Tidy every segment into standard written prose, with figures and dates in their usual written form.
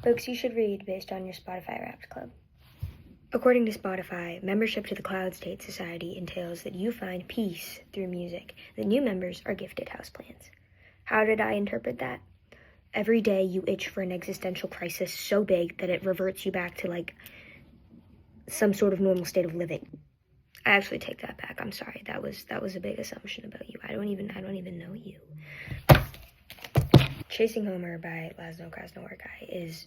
Books you should read based on your Spotify Wrapped Club. According to Spotify, membership to the Cloud State Society entails that you find peace through music. The new members are gifted houseplants. How did I interpret that? Every day you itch for an existential crisis so big that it reverts you back to some sort of normal state of living. I actually take that back. I'm sorry. That was a big assumption about you. I don't even know you. Chasing Homer by Laszlo Krasznahorkai is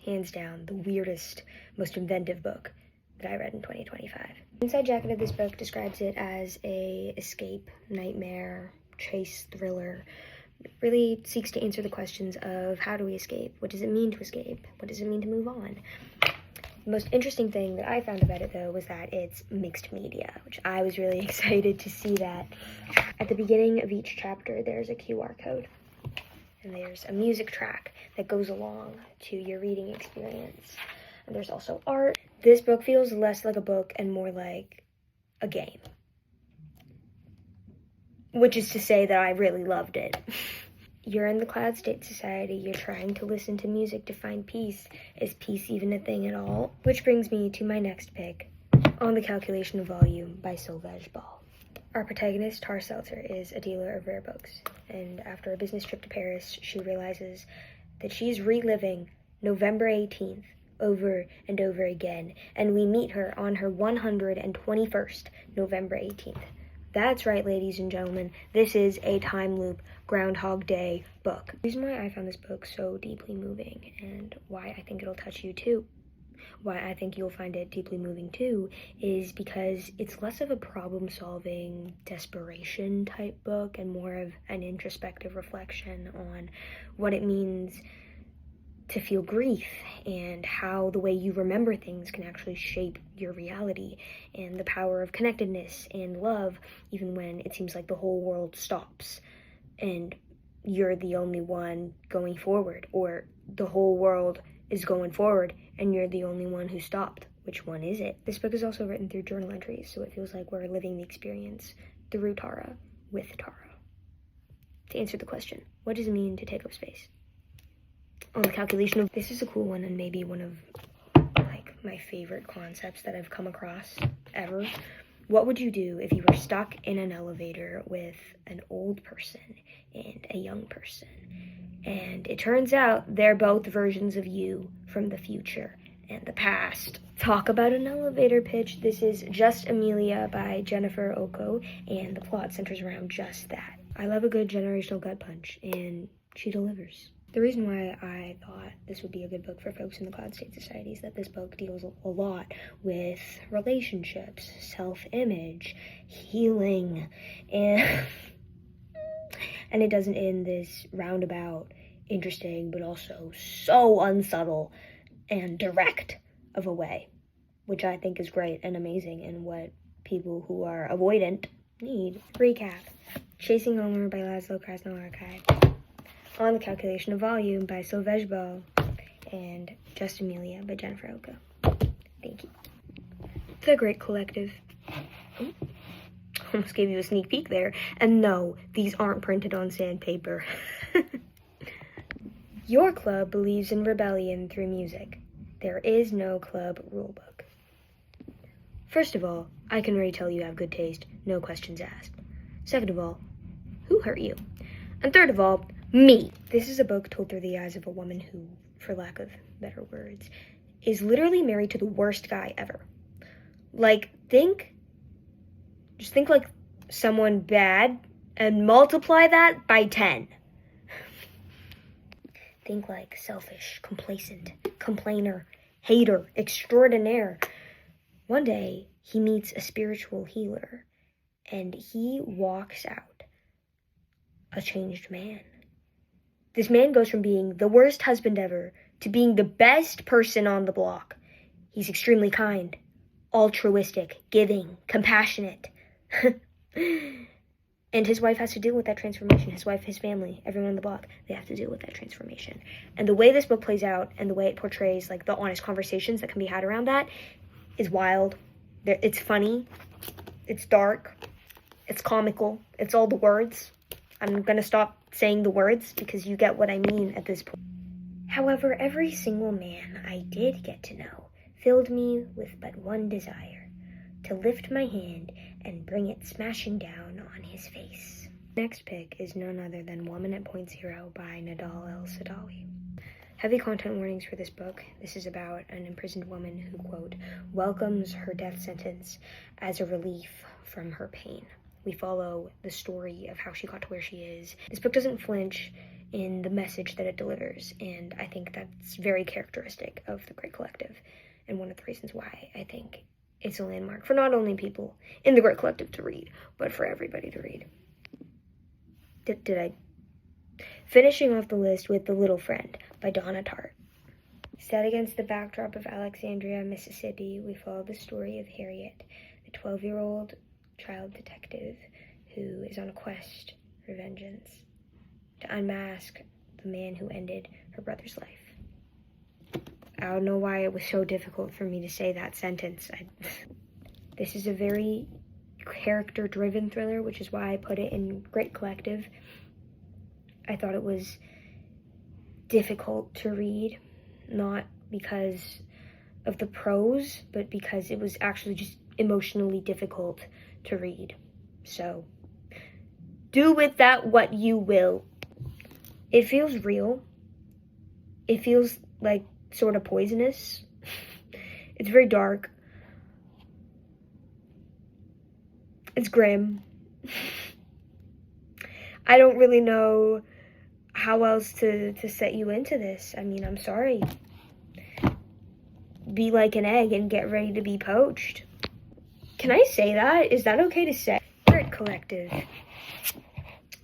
hands down the weirdest, most inventive book that I read in 2025. The inside jacket of this book describes it as a escape, nightmare, chase thriller. It really seeks to answer the questions of how do we escape? What does it mean to escape? What does it mean to move on? The most interesting thing that I found about it, though, was that it's mixed media, which I was really excited to see that. At the beginning of each chapter, there's a QR code, and there's a music track that goes along to your reading experience. And there's also art. This book feels less like a book and more like a game, which is to say that I really loved it. You're in the Cloud State Society, you're trying to listen to music to find peace. Is peace even a thing at all? Which brings me to my next pick, On the Calculation of Volume by Sylvej Bal. Our protagonist, Tar Seltzer, is a dealer of rare books, and after a business trip to Paris, she realizes that she's reliving November 18th over and over again, and we meet her on her 121st November 18th. That's right, ladies and gentlemen, this is a time loop Groundhog Day book. The reason why I found this book so deeply moving, and why I think it'll touch you too, why I think you'll find it deeply moving too, is because it's less of a problem-solving, desperation type book and more of an introspective reflection on what it means to feel grief and how the way you remember things can actually shape your reality, and the power of connectedness and love even when it seems like the whole world stops and you're the only one going forward, or the whole world is going forward and you're the only one who stopped. Which one is it? This book is also written through journal entries, so it feels like we're living the experience through Tara, with Tara. To answer the question, what does it mean to take up space? On the calculation of, this is a cool one and maybe one of my favorite concepts that I've come across ever. What would you do if you were stuck in an elevator with an old person and a young person, and it turns out they're both versions of you from the future and the past? Talk about an elevator pitch. This is Just Amelia by Jennifer Oko, and the plot centers around just that. I love a good generational gut punch, and she delivers. The reason why I thought this would be a good book for folks in the Cloud State Society is that this book deals a lot with relationships, self-image, healing, and it doesn't end this roundabout, interesting, but also so unsubtle and direct of a way, which I think is great and amazing and what people who are avoidant need. Recap: Chasing Homer by Laszlo Krasznahorkai, On the Calculation of Volume by Sylvej Bal, and Just Amelia by Jennifer Oko. Thank you. The Great Collective. Ooh, almost gave you a sneak peek there. And no, these aren't printed on sandpaper. Your club believes in rebellion through music. There is no club rulebook. First of all, I can already tell you have good taste, no questions asked. Second of all, who hurt you? And third of all, me. This is a book told through the eyes of a woman who, for lack of better words, is literally married to the worst guy ever. Just think like someone bad and multiply that by 10. Think like selfish, complacent, complainer, hater, extraordinaire. One day, he meets a spiritual healer, and he walks out a changed man. This man goes from being the worst husband ever to being the best person on the block. He's extremely kind, altruistic, giving, compassionate. And his wife has to deal with that transformation. His wife, his family, everyone on the block, they have to deal with that transformation. And the way this book plays out and the way it portrays like the honest conversations that can be had around that is wild. It's funny. It's dark. It's comical. It's all the words. I'm going to stop saying the words because you get what I mean at this point. However, every single man I did get to know filled me with but one desire, to lift my hand and bring it smashing down on his face. Next pick is none other than Woman at Point Zero by Nadal El-Saadawi. Heavy content warnings for this book. This is about an imprisoned woman who, quote, welcomes her death sentence as a relief from her pain. We follow the story of how she got to where she is. This book doesn't flinch in the message that it delivers, and I think that's very characteristic of the Great Collective, and one of the reasons why I think it's a landmark for not only people in the Great Collective to read, but for everybody to read. Did I? Finishing off the list with The Little Friend by Donna Tartt. Set against the backdrop of Alexandria, Mississippi, we follow the story of Harriet, the 12-year-old child detective who is on a quest for vengeance to unmask the man who ended her brother's life. I don't know why it was so difficult for me to say that sentence. This is a very character-driven thriller, which is why I put it in Great Collective. I thought it was difficult to read, not because of the prose, but because it was actually just emotionally difficult to read. So, do with that what you will. It feels real. It feels like sort of poisonous. It's very dark. It's grim. I don't really know how else to set you into this. I mean, I'm sorry. Be like an egg and get ready to be poached. Can I say that? Is that okay to say? Great Collective.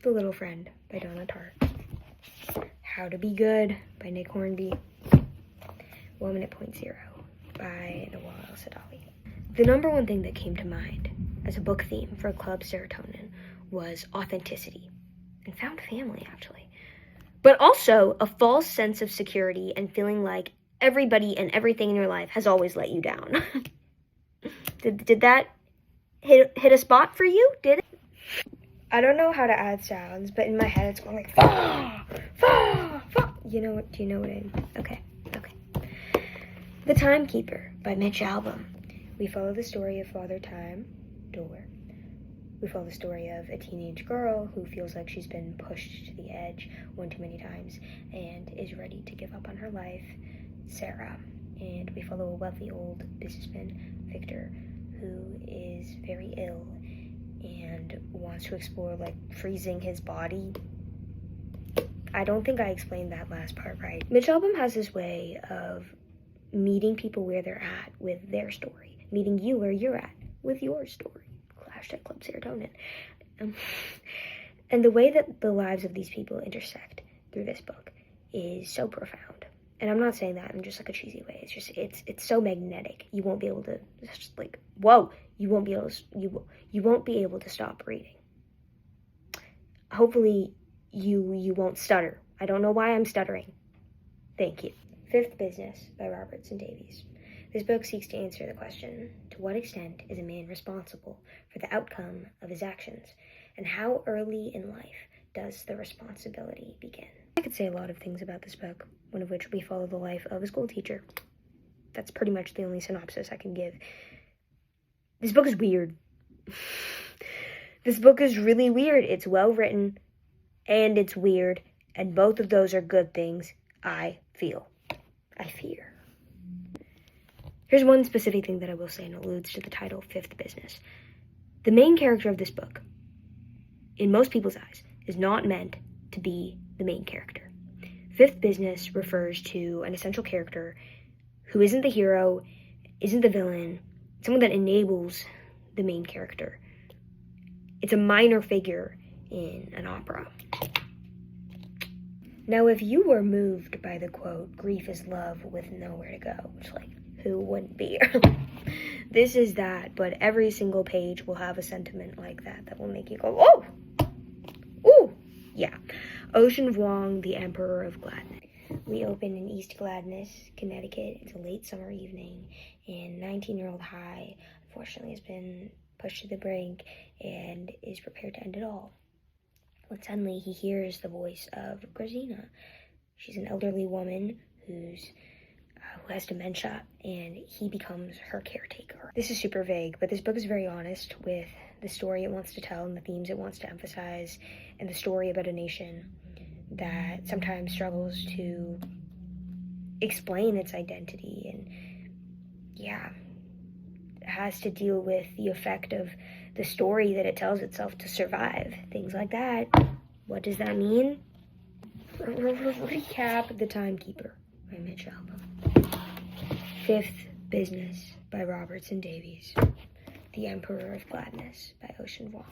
The Little Friend by Donna Tartt. How to Be Good by Nick Hornby. Woman at Point Zero by Nadal El-Saadawi. The number one thing that came to mind as a book theme for Club Serotonin was authenticity and found family, actually. But also a false sense of security and feeling like everybody and everything in your life has always let you down. Did that hit a spot for you? Did it? I don't know how to add sounds, but in my head it's going like, fa, fa, fa. You know what? Do you know what I mean? Okay. The Timekeeper by Mitch Albom. We follow the story of Father Time, Door. We follow the story of a teenage girl who feels like she's been pushed to the edge one too many times and is ready to give up on her life, Sarah. And we follow a wealthy old businessman, Victor, who is very ill and wants to explore, like, freezing his body. I don't think I explained that last part right. Mitch Albom has this way of meeting people where they're at with their story, meeting you where you're at with your story. Hashtag Club Serotonin. And the way that the lives of these people intersect through this book is so profound. And I'm not saying that in just like a cheesy way. It's just it's so magnetic. You won't be able to just like, whoa, you won't be able to stop reading. Hopefully you won't stutter. I don't know why I'm stuttering. Thank you. Fifth Business by Robertson Davies. This book seeks to answer the question, to what extent is a man responsible for the outcome of his actions, and how early in life does the responsibility begin? I could say a lot of things about this book, one of which we follow the life of a school teacher. That's pretty much the only synopsis I can give. This book is weird. This book is really weird. It's well written, and it's weird, and both of those are good things, I fear. Here's one specific thing that I will say, and alludes to the title, Fifth Business. The main character of this book, in most people's eyes, is not meant to be the main character. Fifth Business refers to an essential character who isn't the hero, isn't the villain, someone that enables the main character. It's a minor figure in an opera. Now, if you were moved by the quote, grief is love with nowhere to go, which, like, who wouldn't be? This is that, but every single page will have a sentiment like that will make you go, oh! Ooh! Yeah. Ocean Vuong, the Emperor of Gladness. We open in East Gladness, Connecticut. It's a late summer evening, and 19-year-old Hai, unfortunately, has been pushed to the brink and is prepared to end it all. When suddenly he hears the voice of Grazina. She's an elderly woman who has dementia, and he becomes her caretaker. This is super vague, but this book is very honest with the story it wants to tell and the themes it wants to emphasize, and the story about a nation that sometimes struggles to explain its identity, and has to deal with the effect of the story that it tells itself to survive. Things like that. What does that mean? Recap The Timekeeper by Mitch Albom. Fifth Business by Robertson Davies. The Emperor of Gladness by Ocean Vuong.